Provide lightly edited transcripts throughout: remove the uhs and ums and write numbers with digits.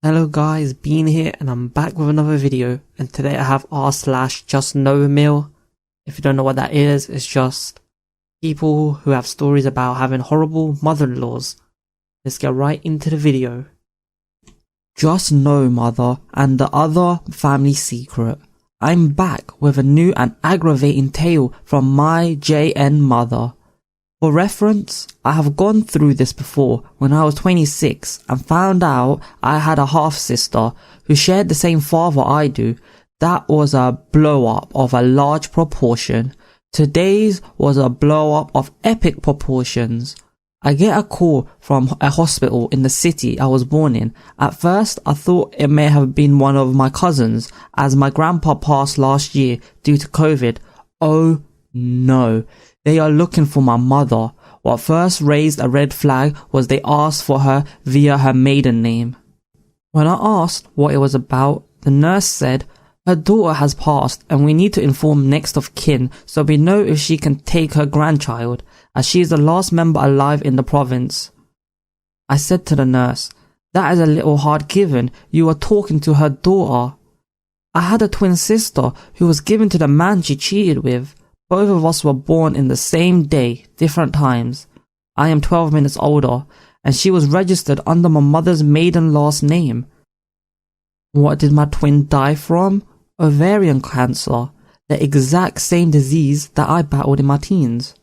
Hello guys, Bean here and I'm back with another video, and today I have r/JustNoMil. If you don't know what that is, it's just people who have stories about having horrible mother-in-laws. Let's get right into the video. Just know mother and the other family secret. I'm back with a new and aggravating tale from my JayJen mother. For reference, I have gone through this before when I was 26 and found out I had a half-sister who shared the same father I do. That was a blow-up of a large proportion. Today's was a blow-up of epic proportions. I get a call from a hospital in the city I was born in. At first, I thought it may have been one of my cousins, as my grandpa passed last year due to COVID. Oh no. They are looking for my mother. What first raised a red flag was they asked for her via her maiden name. When I asked what it was about, the nurse said, her daughter has passed and we need to inform next of kin so we know if she can take her grandchild, as she is the last member alive in the province. I said to the nurse, that is a little hard given, you are talking to her daughter. I had a twin sister who was given to the man she cheated with. Both of us were born in the same day, different times. I am 12 minutes older, and she was registered under my mother's maiden last name. What did my twin die from? Ovarian cancer, the exact same disease that I battled in my teens.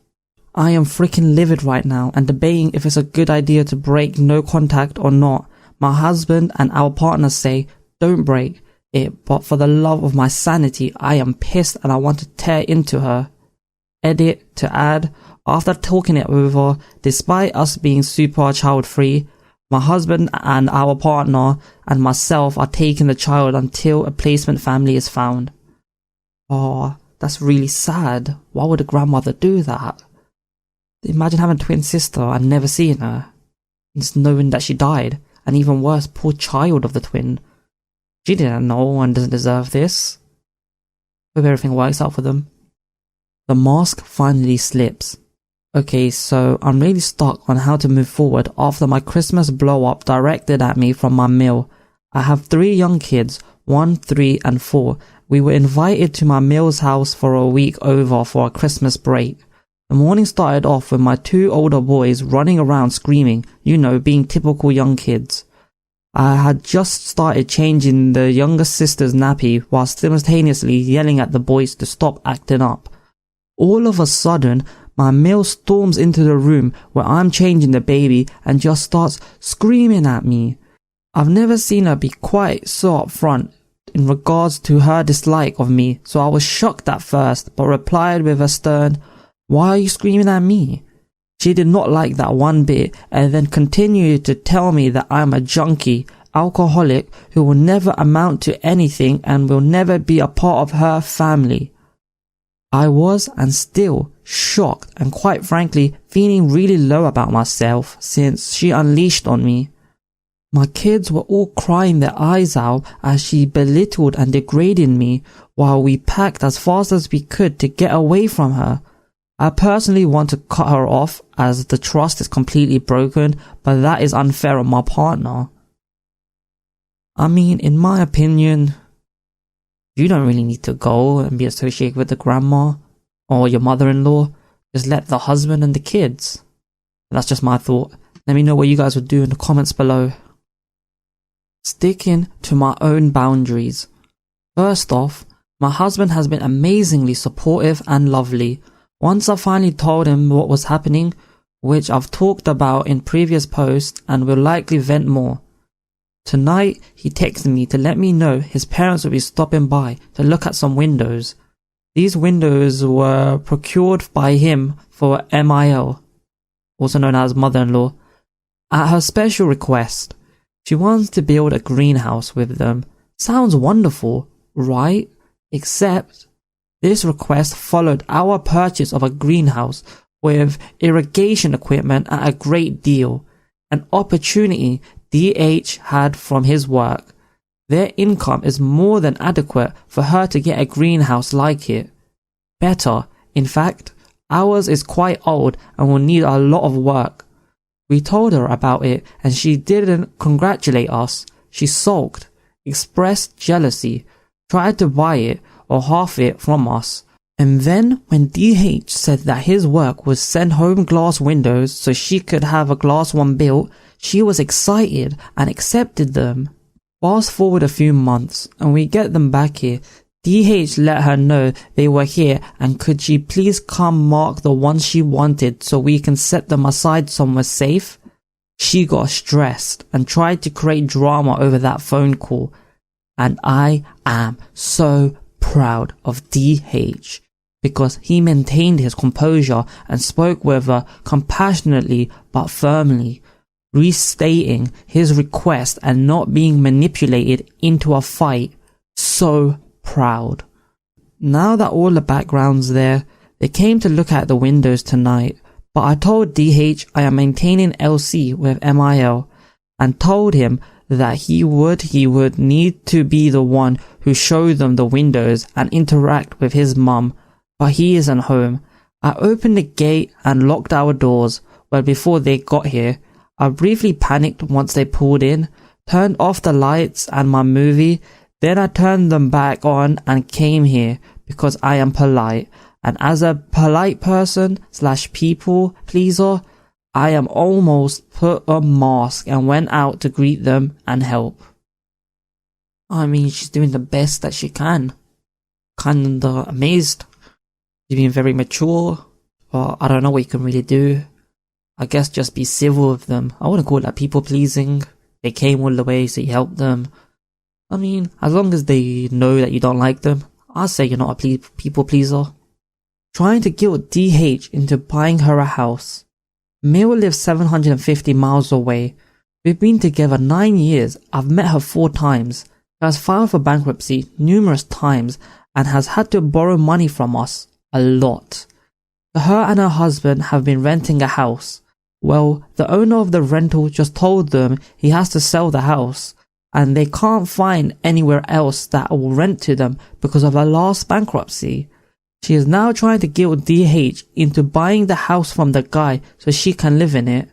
I am freaking livid right now and debating if it's a good idea to break no contact or not. My husband and our partners say, don't break it, but for the love of my sanity, I am pissed and I want to tear into her. Edit to add, after talking it over, despite us being super child free, my husband and our partner and myself are taking the child until a placement family is found. Oh, that's really sad. Why would a grandmother do that? Imagine having a twin sister and never seeing her, and just knowing that she died, and even worse, poor child of the twin. She didn't know and doesn't deserve this. Hope everything works out for them. The mask finally slips. Okay, so I'm really stuck on how to move forward after my Christmas blow-up directed at me from my mill. I have 3 young kids, 1, 3 and 4. We were invited to my mill's house for a week over for a Christmas break. The morning started off with my 2 older boys running around screaming, you know, being typical young kids. I had just started changing the younger sister's nappy while simultaneously yelling at the boys to stop acting up. All of a sudden, my mill storms into the room where I'm changing the baby and just starts screaming at me. I've never seen her be quite so upfront in regards to her dislike of me, so I was shocked at first, but replied with a stern, why are you screaming at me? She did not like that one bit and then continued to tell me that I'm a junkie, alcoholic who will never amount to anything and will never be a part of her family. I was and still shocked and quite frankly feeling really low about myself since she unleashed on me. My kids were all crying their eyes out as she belittled and degraded me while we packed as fast as we could to get away from her. I personally want to cut her off as the trust is completely broken, but that is unfair on my partner. I mean, in my opinion, you don't really need to go and be associated with the grandma or your mother-in-law. Just let the husband and the kids. That's just my thought. Let me know what you guys would do in the comments below. Sticking to my own boundaries. First off, my husband has been amazingly supportive and lovely. Once I finally told him what was happening, which I've talked about in previous posts and will likely vent more. Tonight, he texted me to let me know his parents will be stopping by to look at some windows. These windows were procured by him for MIL, also known as mother-in-law, at her special request. She wants to build a greenhouse with them. Sounds wonderful, right? Except, this request followed our purchase of a greenhouse with irrigation equipment at a great deal, an opportunity DH had from his work. Their income is more than adequate for her to get a greenhouse like it. Better, in fact, ours is quite old and will need a lot of work. We told her about it and she didn't congratulate us. She sulked, expressed jealousy, tried to buy it or half it from us. And then when DH said that his work was send home glass windows so she could have a glass one built, she was excited and accepted them. Fast forward a few months and we get them back here. DH let her know they were here and could she please come mark the ones she wanted so we can set them aside somewhere safe. She got stressed and tried to create drama over that phone call. And I am so proud of DH because he maintained his composure and spoke with her compassionately but firmly, restating his request and not being manipulated into a fight. So proud. Now that all the background's there, they came to look at the windows tonight, but I told DH I am maintaining LC with MIL and told him that he would need to be the one who showed them the windows and interact with his mum, but he isn't home. I opened the gate and locked our doors. Well, before they got here, I briefly panicked once they pulled in, turned off the lights and my movie, then I turned them back on and came here because I am polite, and as a polite person / people pleaser, I am almost put a mask and went out to greet them and help. I mean, she's doing the best that she can. Kinda amazed. She's being very mature, but I don't know what you can really do. I guess just be civil with them. I wouldn't call that people pleasing. They came all the way, so you helped them. I mean, as long as they know that you don't like them, I'll say you're not a people pleaser. Trying to guilt DH into buying her a house. Mil lives 750 miles away. We've been together 9 years. I've met her 4 times. She has filed for bankruptcy numerous times and has had to borrow money from us. A lot. Her and her husband have been renting a house. Well, the owner of the rental just told them he has to sell the house and they can't find anywhere else that will rent to them because of her last bankruptcy. She is now trying to guilt DH into buying the house from the guy so she can live in it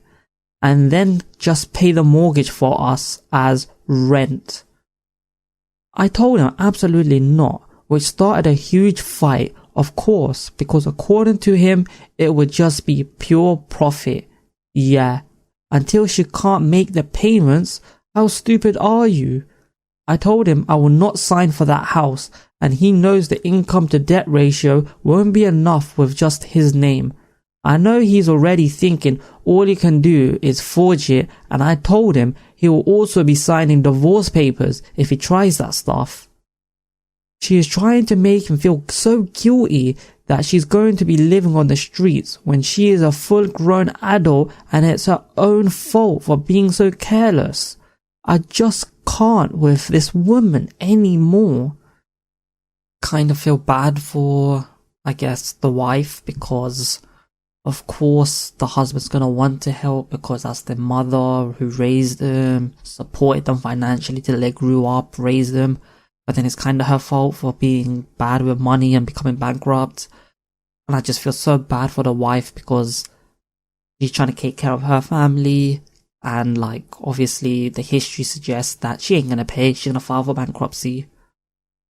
and then just pay the mortgage for us as rent. I told him absolutely not, which started a huge fight, of course, because according to him, it would just be pure profit. Yeah, until she can't make the payments, how stupid are you? I told him I will not sign for that house, and he knows the income to debt ratio won't be enough with just his name. I know he's already thinking all he can do is forge it, and I told him he will also be signing divorce papers if he tries that stuff. She is trying to make him feel so guilty that she's going to be living on the streets when she is a full-grown adult and it's her own fault for being so careless. I just can't with this woman anymore. Kind of feel bad for, I guess, the wife because, of course, the husband's gonna want to help because that's their mother who raised them, supported them financially till they grew up, raised them. But then it's kind of her fault for being bad with money and becoming bankrupt. And I just feel so bad for the wife because she's trying to take care of her family. And like, obviously the history suggests that she ain't gonna pay, she's gonna file for bankruptcy.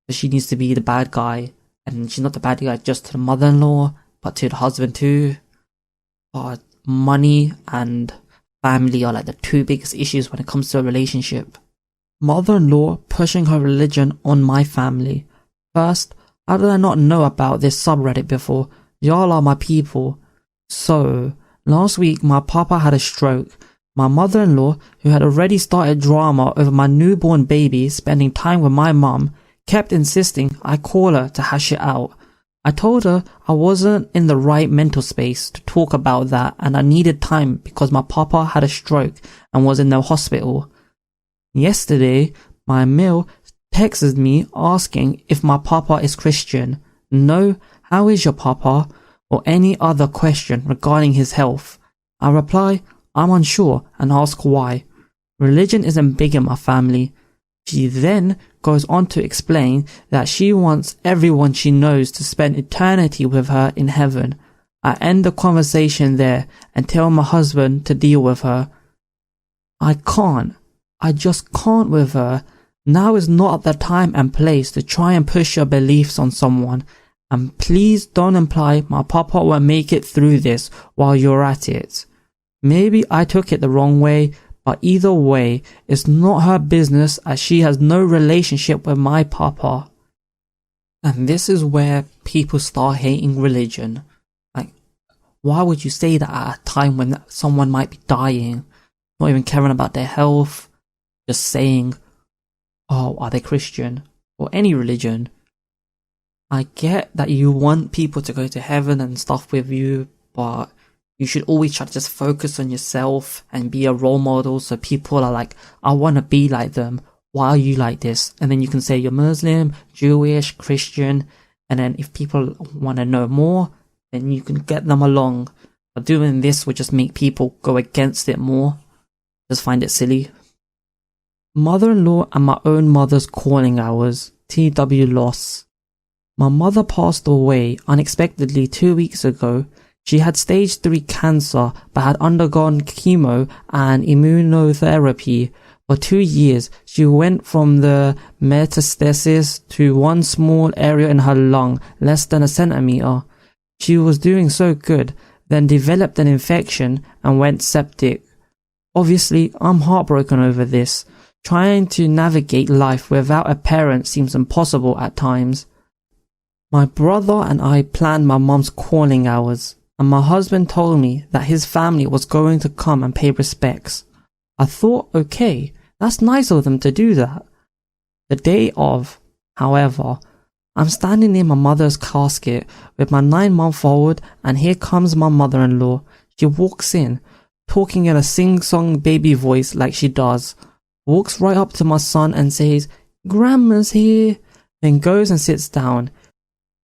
So she needs to be the bad guy. And she's not the bad guy just to the mother-in-law, but to the husband too. But money and family are like the 2 biggest issues when it comes to a relationship. Mother-in-law pushing her religion on my family. First, how did I not know about this subreddit before? Y'all are my people. So, last week my papa had a stroke. My mother-in-law, who had already started drama over my newborn baby spending time with my mum, kept insisting I call her to hash it out. I told her I wasn't in the right mental space to talk about that and I needed time because my papa had a stroke and was in the hospital. Yesterday, my Mil texted me asking if my papa is Christian. No, how is your papa? Or any other question regarding his health. I reply, I'm unsure and ask why. Religion isn't big in my family. She then goes on to explain that she wants everyone she knows to spend eternity with her in heaven. I end the conversation there and tell my husband to deal with her. I can't. I just can't with her. Now is not the time and place to try and push your beliefs on someone. And please don't imply my papa won't make it through this while you're at it. Maybe I took it the wrong way, but either way, it's not her business as she has no relationship with my papa. And this is where people start hating religion. Like, why would you say that at a time when someone might be dying? Not even caring about their health. Just saying, oh, are they Christian? Or any religion. I get that you want people to go to heaven and stuff with you, but you should always try to just focus on yourself and be a role model so people are like, I want to be like them. Why are you like this? And then you can say you're Muslim, Jewish, Christian, and then if people want to know more, then you can get them along. But doing this would just make people go against it more. Just find it silly. Mother-in-law and my own mother's calling hours. TW loss. My mother passed away unexpectedly 2 weeks ago. She had stage 3 cancer but had undergone chemo and immunotherapy. For 2 years, she went from the metastasis to one small area in her lung, less than a centimeter. She was doing so good, then developed an infection and went septic. Obviously, I'm heartbroken over this. Trying to navigate life without a parent seems impossible at times. My brother and I planned my mum's calling hours, and my husband told me that his family was going to come and pay respects. I thought, okay, that's nice of them to do that. The day of, however, I'm standing near my mother's casket with my 9-month-old, and here comes my mother-in-law. She walks in, talking in a sing-song baby voice like she does, walks right up to my son and says, "Grandma's here," then goes and sits down.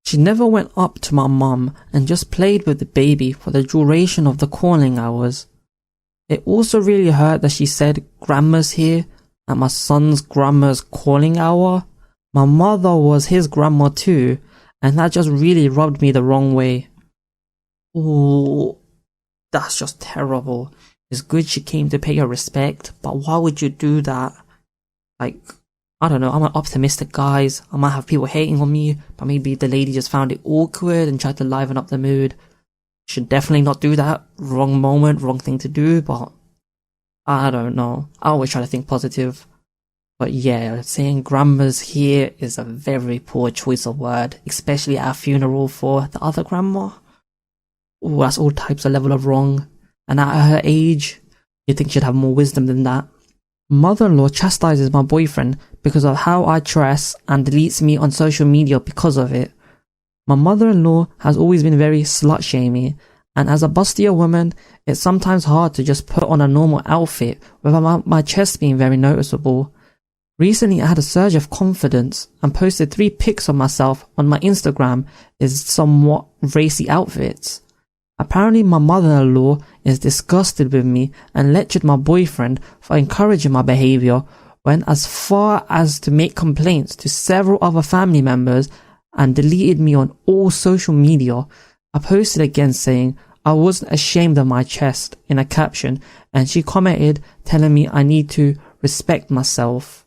She never went up to my mum and just played with the baby for the duration of the calling hours. It also really hurt that she said grandma's here at my son's grandma's calling hour. My mother was his grandma too, and that just really rubbed me the wrong way. Ooh, that's just terrible. It's good she came to pay her respect, but why would you do that? Like, I don't know, I'm an optimistic guy. I might have people hating on me, but maybe the lady just found it awkward and tried to liven up the mood. Should definitely not do that. Wrong moment, wrong thing to do, but I don't know. I always try to think positive. But yeah, saying grandma's here is a very poor choice of word, especially at a funeral for the other grandma. Ooh, that's all types of level of wrong. And at her age, you'd think she'd have more wisdom than that. Mother-in-law chastises my boyfriend because of how I dress and deletes me on social media because of it. My mother-in-law has always been very slut-shamey, and as a bustier woman, it's sometimes hard to just put on a normal outfit without my chest being very noticeable. Recently I had a surge of confidence and posted 3 pics of myself on my Instagram in somewhat racy outfits. Apparently my mother-in-law is disgusted with me and lectured my boyfriend for encouraging my behaviour, went as far as to make complaints to several other family members and deleted me on all social media. I posted again saying I wasn't ashamed of my chest in a caption, and she commented telling me I need to respect myself.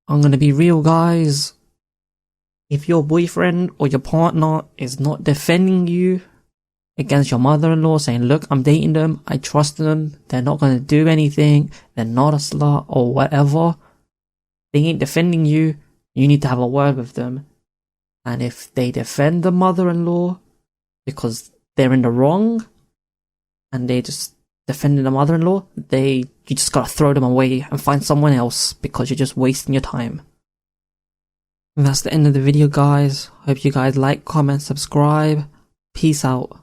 I'm gonna be real, guys. If your boyfriend or your partner is not defending you against your mother-in-law, saying, look, I'm dating them, I trust them, they're not gonna do anything, they're not a slut or whatever, they ain't defending you, you need to have a word with them. And if they defend the mother-in-law because they're in the wrong and they just defending the mother-in-law, you just gotta throw them away and find someone else because you're just wasting your time. And that's the end of the video, guys. Hope you guys like, comment, subscribe. Peace out.